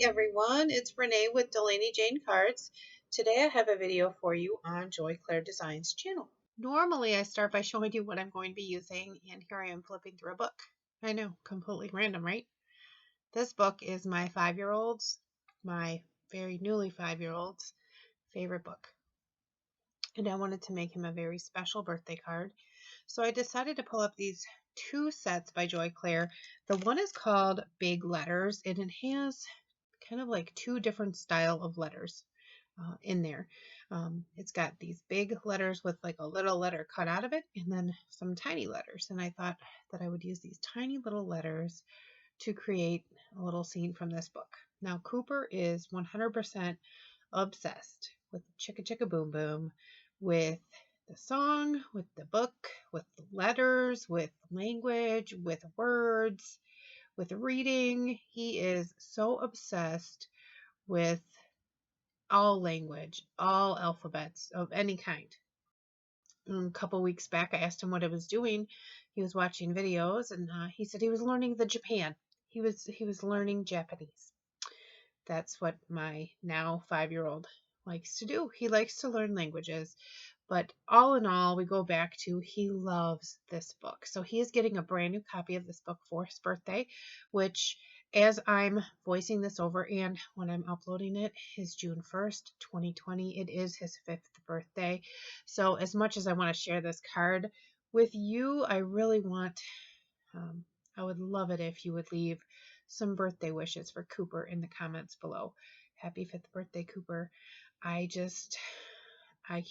everyone, it's Renee with Delaney Jane Cards. Today I have a video for you on Joy Clair Designs channel. Normally I start by showing you what I'm going to be using, and here I am flipping through a book. I know, completely random, right? This book is my 5-year-old's, my very newly 5-year-old's favorite book. And I wanted to make him a very special birthday card. So I decided to pull up these two sets by Joy Clair. The one is called Big Letters, and it has kind of like two different style of letters in there. It's got these big letters with like a little letter cut out of it, and then some tiny letters. And I thought that I would use these tiny little letters to create a little scene from this book. Now, Cooper is 100% obsessed with Chicka Chicka Boom Boom, with the song, with the book, with the letters, with language, with words, with reading. He is so obsessed with all language, all alphabets of any kind. A couple weeks back, I asked him what he was doing. He was watching videos, and he said he was learning the Japan. He was learning Japanese. That's what my now 5-year-old likes to do. He likes to learn languages. But all in all, we go back to he loves this book. So he is getting a brand new copy of this book for his birthday, which, as I'm voicing this over and when I'm uploading it, is June 1st, 2020. It is his 5th birthday. So as much as I want to share this card with you, I really want, I would love it if you would leave some birthday wishes for Cooper in the comments below. Happy 5th birthday, Cooper. I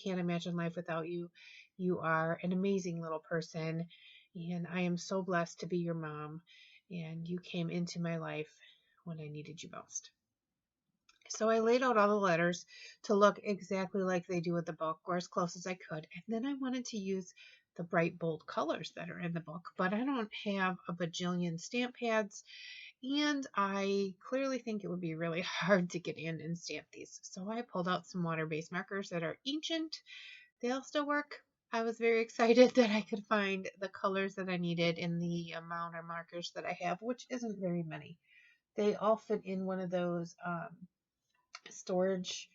can't imagine life without you. You are an amazing little person, and I am so blessed to be your mom, and you came into my life when I needed you most. So I laid out all the letters to look exactly like they do in the book, or as close as I could, and then I wanted to use the bright, bold colors that are in the book, but I don't have a bajillion stamp pads, and I clearly think it would be really hard to get in and stamp these. So I pulled out some water-based markers that are ancient. They'll still work. I was very excited that I could find the colors that I needed in the amount of markers that I have, which isn't very many. They all fit in one of those storage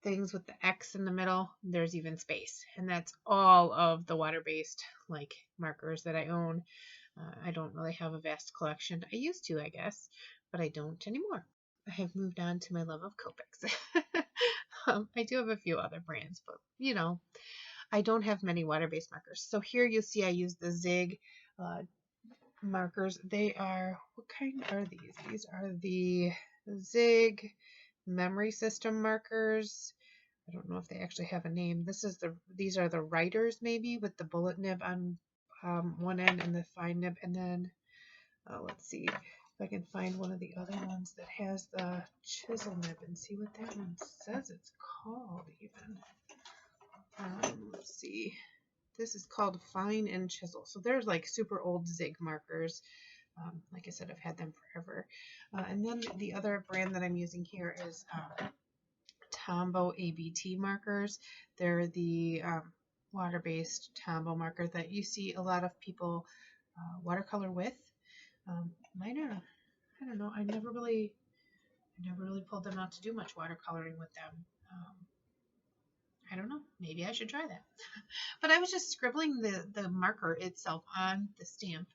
things with the X in the middle. There's even space, and that's all of the water-based like markers that I own. I don't really have a vast collection. I used to, I guess, but I don't anymore. I have moved on to my love of Copics. I do have a few other brands, but you know, I don't have many water-based markers. So here you see I use the Zig markers. They are, what kind are these? These are the Zig memory system markers. I don't know if they actually have a name. These are the writers, maybe, with the bullet nib on one end and the fine nib, and then let's see if I can find one of the other ones that has the chisel nib and see what that one says it's called even. Let's see. This is called Fine and Chisel. So there's like super old Zig markers. Like I said, I've had them forever. And then the other brand that I'm using here is Tombow ABT markers. They're the water-based Tombow marker that you see a lot of people watercolor with. Mine are, I don't know, I never really pulled them out to do much watercoloring with them. I don't know, maybe I should try that. But I was just scribbling the marker itself on the stamp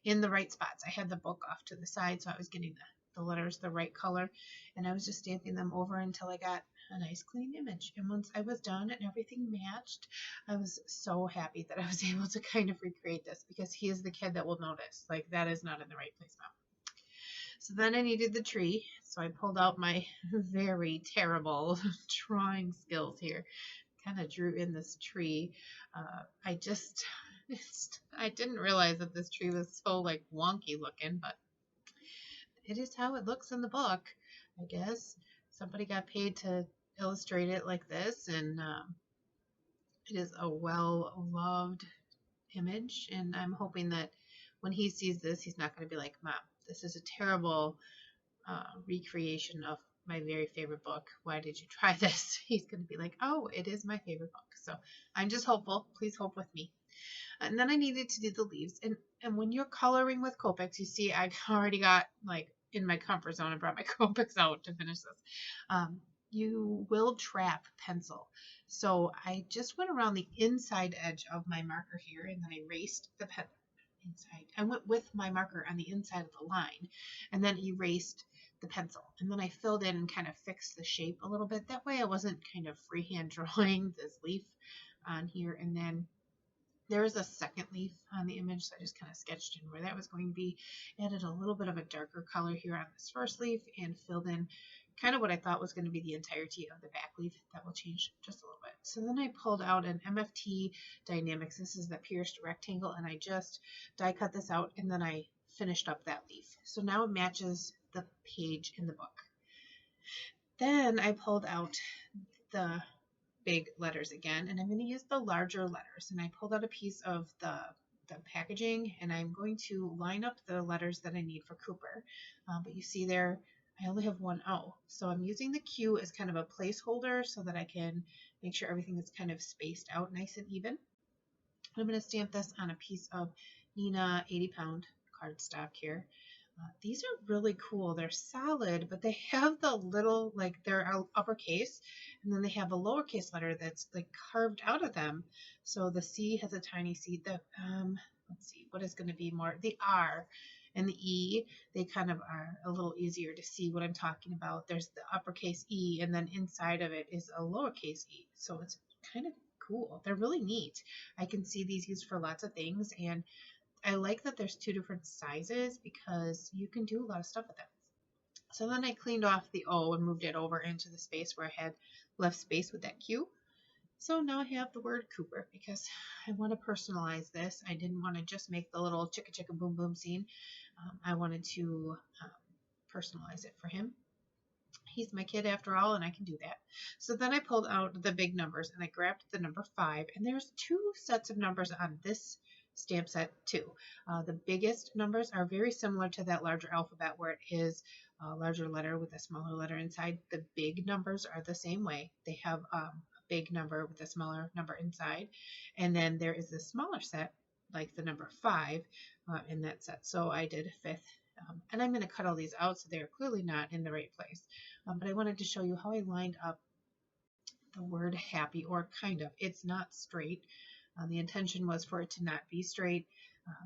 in the right spots. I had the book off to the side, so I was getting the letters the right color, and I was just stamping them over until I got a nice clean image. And once I was done and everything matched, I was so happy that I was able to kind of recreate this, because he is the kid that will notice, like, that is not in the right place now. So then I needed the tree, so I pulled out my very terrible drawing skills here. Kind of drew in this tree. I didn't realize that this tree was so like wonky looking, but it is how it looks in the book, I guess. Somebody got paid to illustrate it like this, and it is a well-loved image, and I'm hoping that when he sees this, he's not going to be like, Mom, this is a terrible recreation of my very favorite book. Why did you try this? He's going to be like, oh, it is my favorite book. So I'm just hopeful. Please hope with me. And then I needed to do the leaves. And when you're coloring with Copics, you see I've already got like in my comfort zone and brought my Copics out to finish this. You will trap pencil. So I just went around the inside edge of my marker here and then I erased the pen inside. I went with my marker on the inside of the line and then erased the pencil. And then I filled in and kind of fixed the shape a little bit. That way I wasn't kind of freehand drawing this leaf on here. And then there is a second leaf on the image, so I just kind of sketched in where that was going to be, added a little bit of a darker color here on this first leaf, and filled in kind of what I thought was going to be the entirety of the back leaf. That will change just a little bit. So then I pulled out an MFT Dynamics. This is the pierced rectangle, and I just die cut this out, and then I finished up that leaf. So now it matches the page in the book. Then I pulled out the big letters again, and I'm going to use the larger letters, and I pulled out a piece of the packaging, and I'm going to line up the letters that I need for Cooper, but you see there I only have one O, so I'm using the Q as kind of a placeholder so that I can make sure everything is kind of spaced out nice and even. I'm going to stamp this on a piece of Nina 80-pound cardstock here. These are really cool. They're solid, but they have the little, like they're uppercase, and then they have a lowercase letter that's like carved out of them. So the C has a tiny C. The let's see, what is going to be more? The R and the E, they kind of are a little easier to see what I'm talking about. There's the uppercase E, and then inside of it is a lowercase e. So it's kind of cool. They're really neat. I can see these used for lots of things, and I like that there's two different sizes because you can do a lot of stuff with them. So then I cleaned off the O and moved it over into the space where I had left space with that Q. So now I have the word Cooper because I want to personalize this. I didn't want to just make the little chicka chicka boom boom scene. I wanted to personalize it for him. He's my kid after all, and I can do that. So then I pulled out the big numbers and I grabbed the number 5, and there's 2 sets of numbers on this stamp set too. The biggest numbers are very similar to that larger alphabet where it is a larger letter with a smaller letter inside. The big numbers are the same way. They have a big number with a smaller number inside. And then there is a smaller set like the number 5 in that set. So I did a 5th. And I'm going to cut all these out so they're clearly not in the right place. But I wanted to show you how I lined up the word happy, or kind of. It's not straight. The intention was for it to not be straight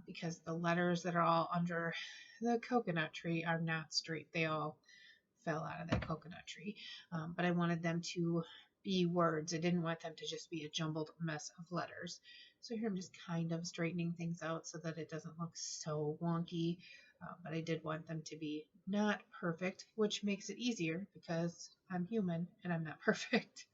because the letters that are all under the coconut tree are not straight. They all fell out of that coconut tree. But I wanted them to be words. I didn't want them to just be a jumbled mess of letters. So here I'm just kind of straightening things out so that it doesn't look so wonky. But I did want them to be not perfect, which makes it easier because I'm human and I'm not perfect.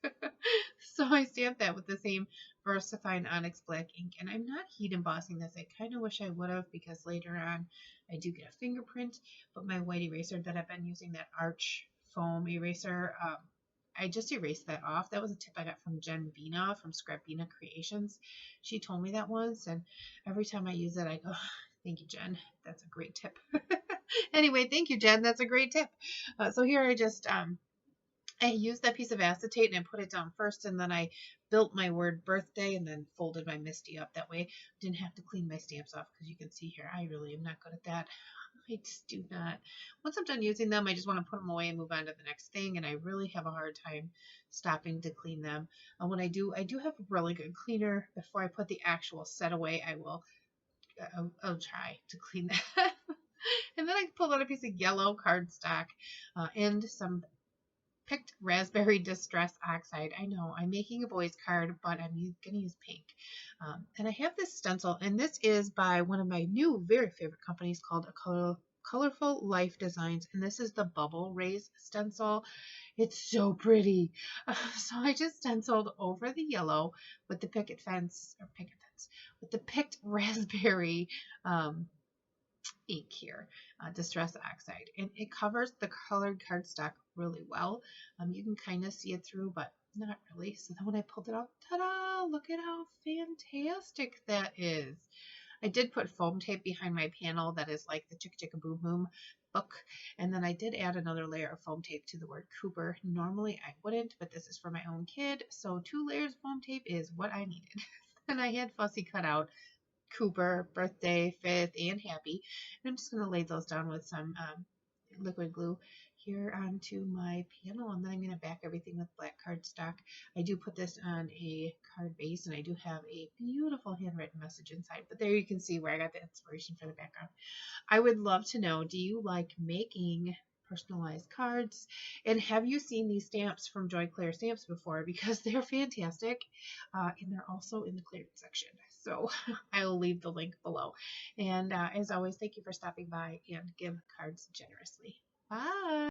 So I stamped that with the same VersaFine Onyx Black ink, and I'm not heat embossing this. I kind of wish I would have because later on I do get a fingerprint, but my white eraser that I've been using, that Arch foam eraser, I just erased that off. That was a tip I got from Jen Bina from Scrap Bina Creations. She told me that once, and every time I use it, I go, thank you, Jen. That's a great tip. Anyway, thank you, Jen. That's a great tip. So here I just, I used that piece of acetate and I put it down first, and then I built my word birthday and then folded my Misty up. That way I didn't have to clean my stamps off because you can see here, I really am not good at that. I just do not. Once I'm done using them, I just want to put them away and move on to the next thing, and I really have a hard time stopping to clean them. When I do have a really good cleaner. Before I put the actual set away, I'll try to clean that. And then I pulled out a piece of yellow cardstock and some picked raspberry distress oxide. I know I'm making a boy's card, but I'm going to use pink. And I have this stencil, and this is by one of my new very favorite companies called Colorful Life Designs, and this is the Bubble Raise stencil. It's so pretty. So I just stenciled over the yellow with the with the picked raspberry ink here, Distress Oxide, and it covers the colored cardstock really well. You can kind of see it through, but not really. So then when I pulled it out, ta-da! Look at how fantastic that is. I did put foam tape behind my panel that is like the Chicka Chicka Boom Boom book, and then I did add another layer of foam tape to the word Cooper. Normally I wouldn't, but this is for my own kid, so 2 layers of foam tape is what I needed. And I had Fussy cut out Cooper, birthday, 5th, and happy. And I'm just going to lay those down with some liquid glue here onto my panel, and then I'm going to back everything with black cardstock. I do put this on a card base, and I do have a beautiful handwritten message inside, but there you can see where I got the inspiration for the background. I would love to know, do you like making personalized cards? And have you seen these stamps from Joy Clair Stamps before? Because they're fantastic, and they're also in the clearance section. So I will leave the link below. And as always, thank you for stopping by, and give cards generously. Bye.